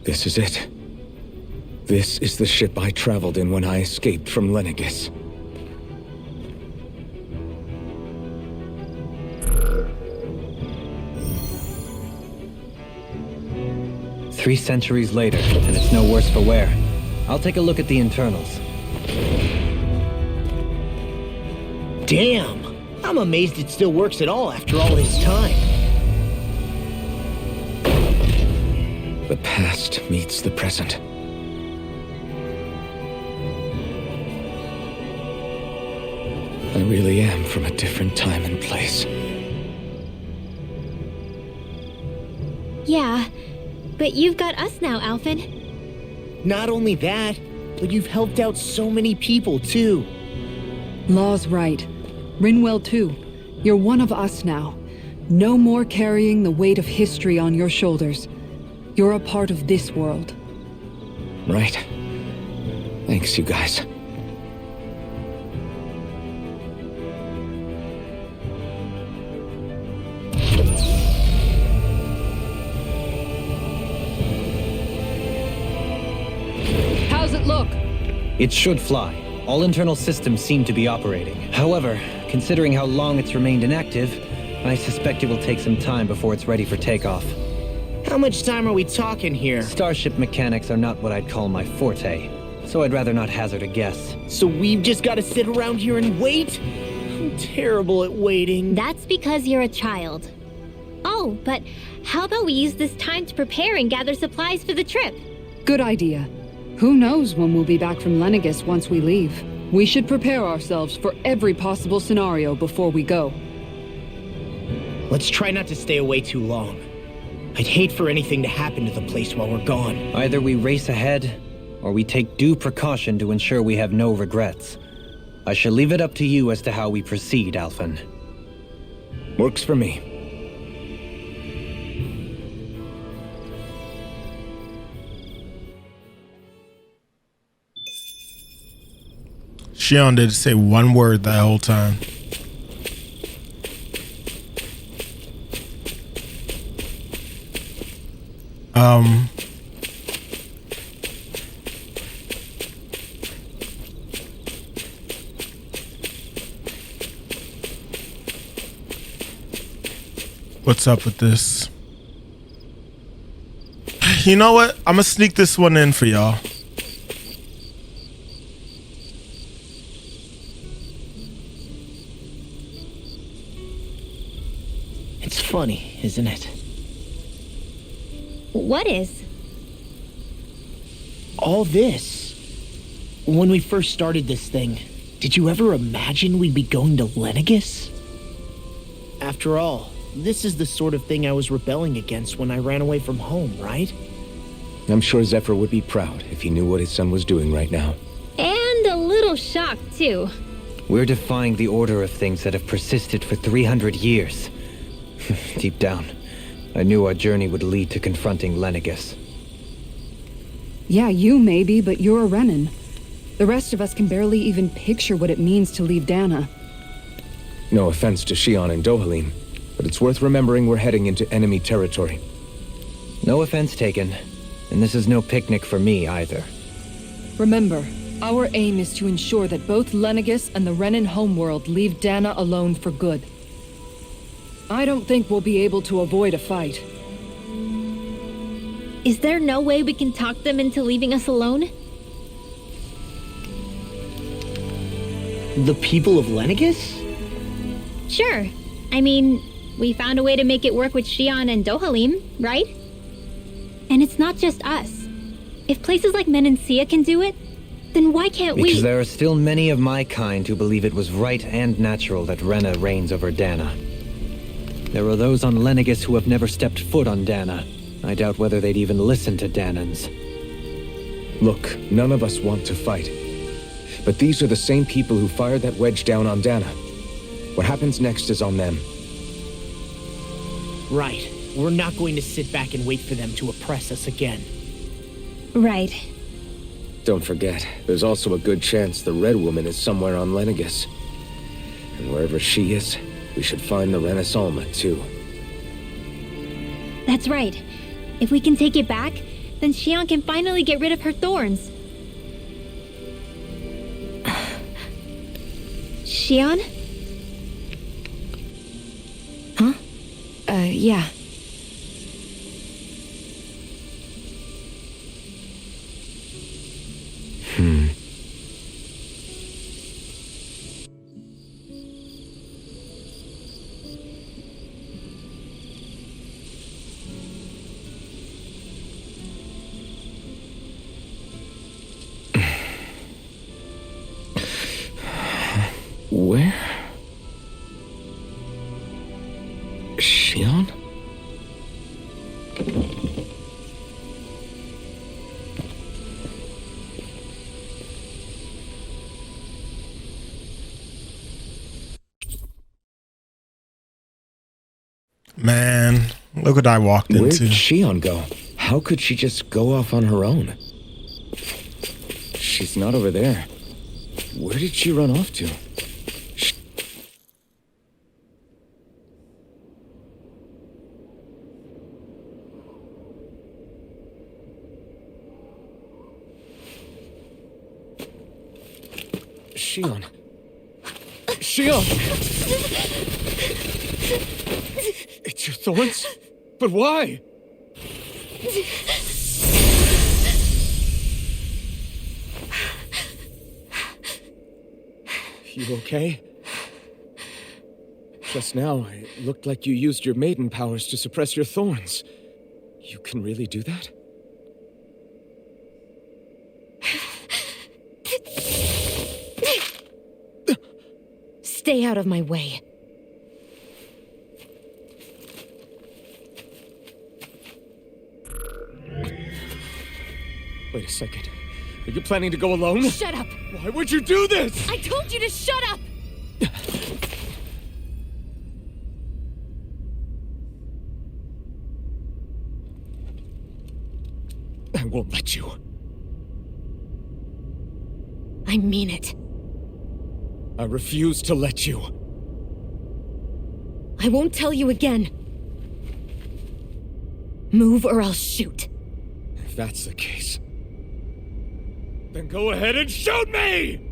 This is it. This is the ship I traveled in when I escaped from Lenegis. Three centuries later, and it's no worse for wear. I'll take a look at the internals. Damn! I'm amazed it still works at all after all this time. The past meets the present. I really am from a different time and place. Yeah, but you've got us now, Alvin. Not only that, but you've helped out so many people too. Law's right. Rinwell too. You're one of us now. No more carrying the weight of history on your shoulders. You're a part of this world. Right. Thanks, you guys. How's it look? It should fly. All internal systems seem to be operating. However, considering how long it's remained inactive, I suspect it will take some time before it's ready for takeoff. How much time are we talking here? Starship mechanics are not what I'd call my forte, so I'd rather not hazard a guess. So we've just got to sit around here and wait? I'm terrible at waiting. That's because you're a child. Oh, but how about we use this time to prepare and gather supplies for the trip? Good idea. Who knows when we'll be back from Lenegis once we leave? We should prepare ourselves for every possible scenario before we go. Let's try not to stay away too long. I'd hate for anything to happen to the place while we're gone. Either we race ahead, or we take due precaution to ensure we have no regrets. I shall leave it up to you as to how we proceed, Alphen. Works for me. Shion didn't say one word that whole time. What's up with this? You know what? I'm gonna sneak this one in for y'all. It's funny, isn't it? What is? All this. When we first started this thing, did you ever imagine we'd be going to Lenegis? After all, this is the sort of thing I was rebelling against when I ran away from home, right? I'm sure Zephyr would be proud if he knew what his son was doing right now. And a little shocked, too. We're defying the order of things that have persisted for 300 years. Deep down, I knew our journey would lead to confronting Lenegis. Yeah, you maybe, but you're a Renan. The rest of us can barely even picture what it means to leave Dana. No offense to Shion and Dohalim, but it's worth remembering we're heading into enemy territory. No offense taken, and this is no picnic for me either. Remember, Our aim is to ensure that both Lenegis and the Renan homeworld leave Dana alone for good. I don't think we'll be able to avoid a fight. Is there no way we can talk them into leaving us alone? The people of Lenegis? Sure. I mean, we found a way to make it work with Xion and Dohalim, right? And it's not just us. If places like Menancia can do it, then why can't we? Because there are still many of my kind who believe it was right and natural that Rena reigns over Dana. There are those on Lenegis who have never stepped foot on Dana. I doubt whether they'd even listen to Danans. Look, none of us want to fight. But these are the same people who fired that wedge down on Dana. What happens next is on them. Right. We're not going to sit back and wait for them to oppress us again. Right. Don't forget, there's also a good chance the Red Woman is somewhere on Lenegis. And wherever she is, we should find the Renaissance too. That's right. If we can take it back, then Xion can finally get rid of her thorns. Xion? Huh? Yeah. Where? Xion? Man, look what I walked Where'd into. Xion go? How could she just go off on her own? She's not over there. Where did she run off to? Xion. Xion! It's your thorns? But why? You okay? Just now, it looked like you used your maiden powers to suppress your thorns. You can really do that? Stay out of my way. Wait a second. Are you planning to go alone? Shut up! Why would you do this? I told you to shut up! I won't let you. I mean it. I refuse to let you. I won't tell you again. Move or I'll shoot. If that's the case, then go ahead and shoot me!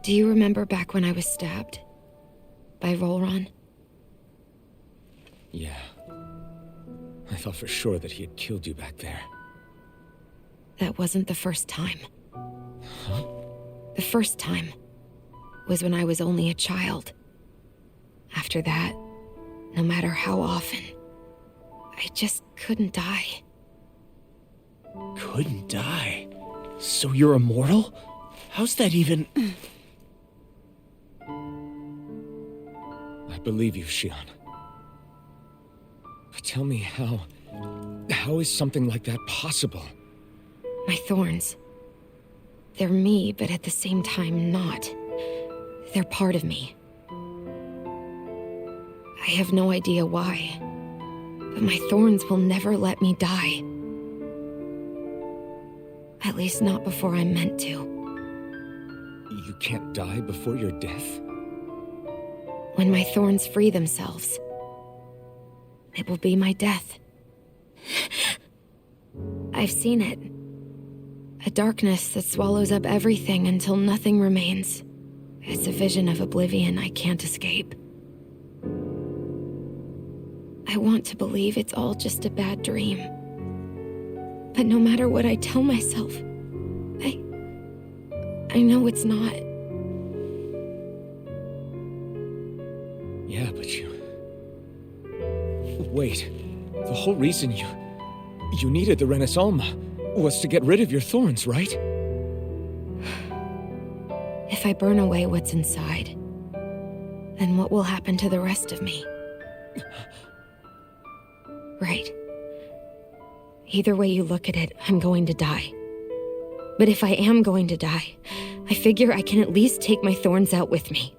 Do you remember back when I was stabbed? By Rolron? Yeah. I thought for sure that he had killed you back there. That wasn't the first time. Huh? The first time was when I was only a child. After that, no matter how often, I just couldn't die. Couldn't die? So you're immortal? How's that even... I believe you, Xion. Tell me how... How is something like that possible? My thorns. They're me, but at the same time not. They're part of me. I have no idea why, but my thorns will never let me die. At least not before I'm meant to. You can't die before your death? When my thorns free themselves, it will be my death. I've seen it. A darkness that swallows up everything until nothing remains. It's a vision of oblivion I can't escape. I want to believe it's all just a bad dream. But no matter what I tell myself, I know it's not. Yeah, but you... Wait, the whole reason you needed the Renaissance was to get rid of your thorns, right? If I burn away what's inside, then what will happen to the rest of me? Right. Either way you look at it, I'm going to die. But if I am going to die, I figure I can at least take my thorns out with me.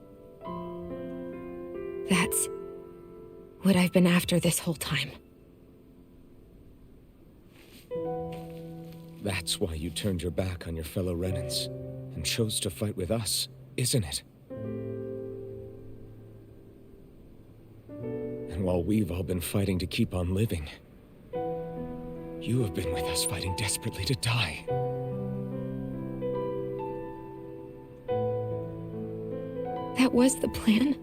That's what I've been after this whole time. That's why you turned your back on your fellow Renans and chose to fight with us, isn't it? And while we've all been fighting to keep on living, you have been with us fighting desperately to die. That was the plan.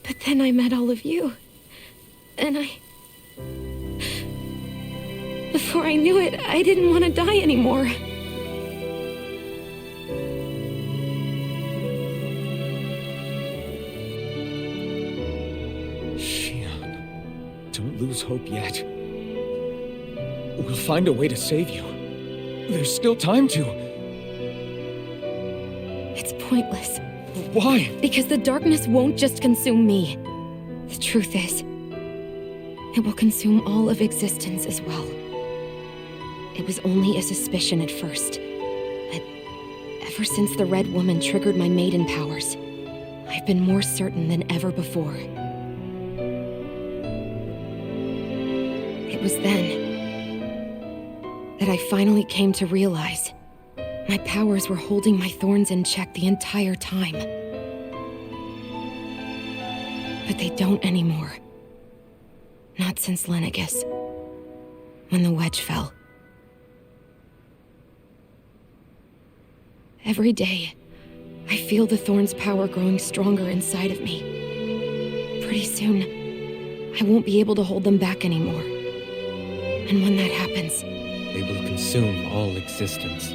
But then I met all of you. And before I knew it, I didn't want to die anymore. Shion, don't lose hope yet. We'll find a way to save you. There's still time to. It's pointless. Why? Because the darkness won't just consume me. The truth is, it will consume all of existence as well. It was only a suspicion at first, but ever since the Red Woman triggered my maiden powers, I've been more certain than ever before. It was then that I finally came to realize my powers were holding my thorns in check the entire time. But they don't anymore. Not since Lenegis, when the wedge fell. Every day, I feel the thorn's power growing stronger inside of me. Pretty soon, I won't be able to hold them back anymore. And when that happens, They will consume all existence.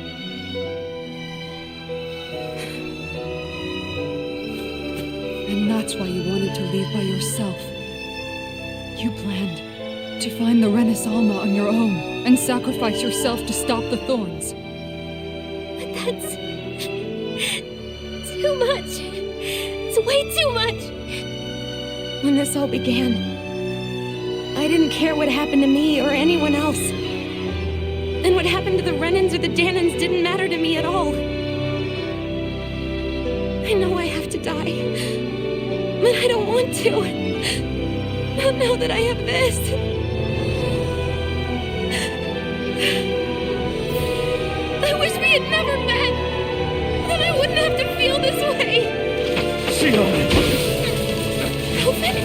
And that's why you wanted to leave by yourself. You planned to find the Renaissance on your own and sacrifice yourself to stop the thorns. But that's too much. It's way too much. when this all began, I didn't care what happened to me or anyone else. And what happened to the Renans or the Danans didn't matter to me at all. I know I have to die, but I don't want to. Not now that I have this. I wish we had never met. Then I wouldn't have to feel this way. Shion! Alvin?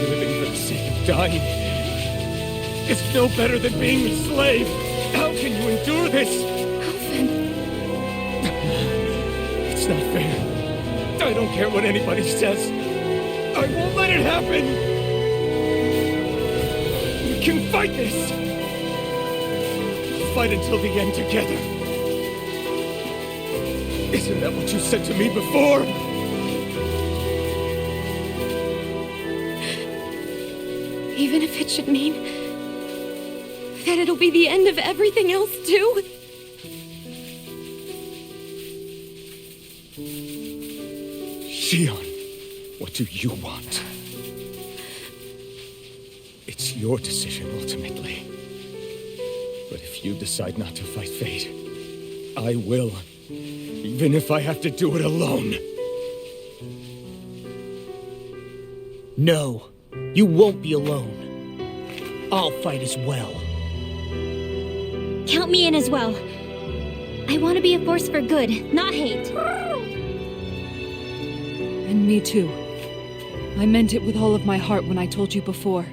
Living for the sake of dying is no better than being a slave. How can you endure this? Alvin. It's not fair. I don't care what anybody says. I won't let it happen. We can fight this. We'll fight until the end together. Isn't that what you said to me before? Even if it should mean that it'll be the end of everything else, too? Shion, what do you want? It's your decision, ultimately. But if you decide not to fight fate, I will. Even if I have to do it alone. No, you won't be alone. I'll fight as well. Count me in as well. I want to be a force for good, not hate. And me too. I meant it with all of my heart when I told you before.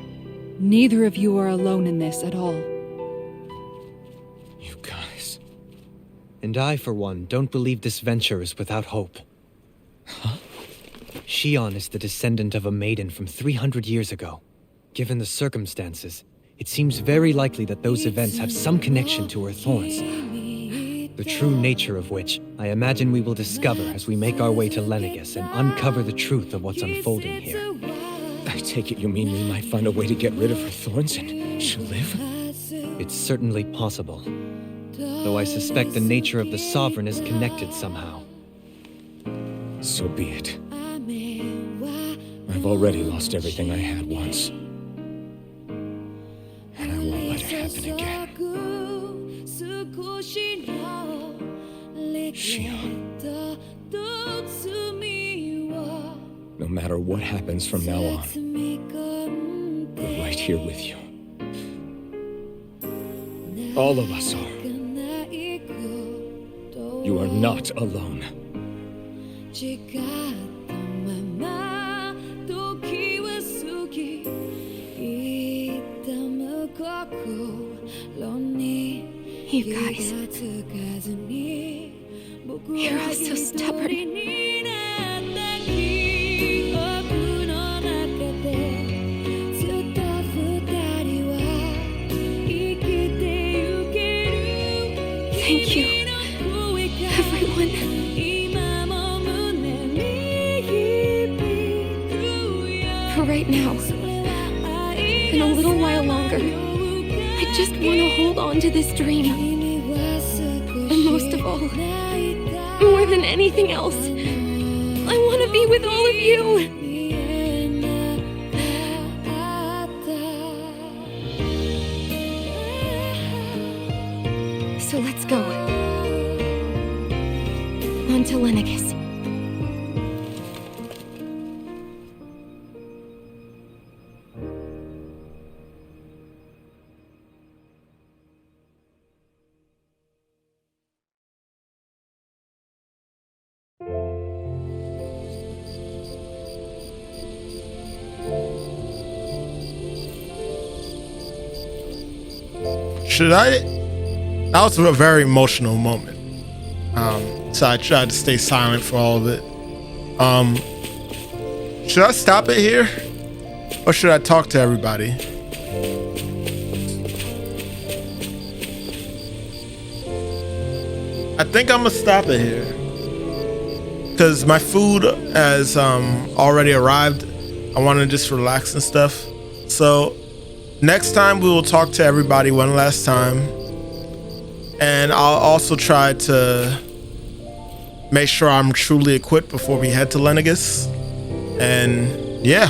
Neither of you are alone in this at all. You guys. And I, for one, don't believe this venture is without hope. Huh? Shion is the descendant of a maiden from 300 years ago. Given the circumstances, it seems very likely that those events have some connection to her thorns. The true nature of which, I imagine we will discover as we make our way to Lenegis and uncover the truth of what's unfolding here. I take it you mean we might find a way to get rid of her thorns and she'll live? It's certainly possible. Though I suspect the nature of the Sovereign is connected somehow. So be it. I've already lost everything I had once. And I won't let it happen again. Shion. No matter what happens from now on, we're right here with you. All of us are. You are not alone. You guys. You're all so stubborn. Thank you, everyone. For right now, in a little while longer, I just want to hold on to this dream. And most of all, more than anything else, I want to be with all of you. So let's go. On to Lenegis. Should I? That was a very emotional moment. So I tried to stay silent for all of it. Should I stop it here? Or should I talk to everybody? I think I'm gonna stop it here. Because my food has already arrived. I want to just relax and stuff. So next time we will talk to everybody one last time. And I'll also try to make sure I'm truly equipped before we head to Lenegis. And yeah,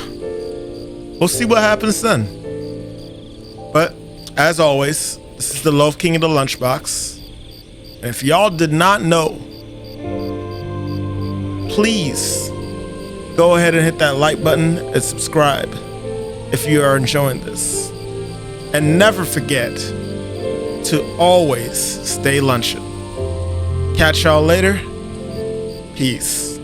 we'll see what happens then. But as always, this is the Loaf King of the Lunchbox. And if y'all did not know, please go ahead and hit that like button and subscribe if you are enjoying this. And never forget to always stay lunchin'. Catch y'all later. Peace.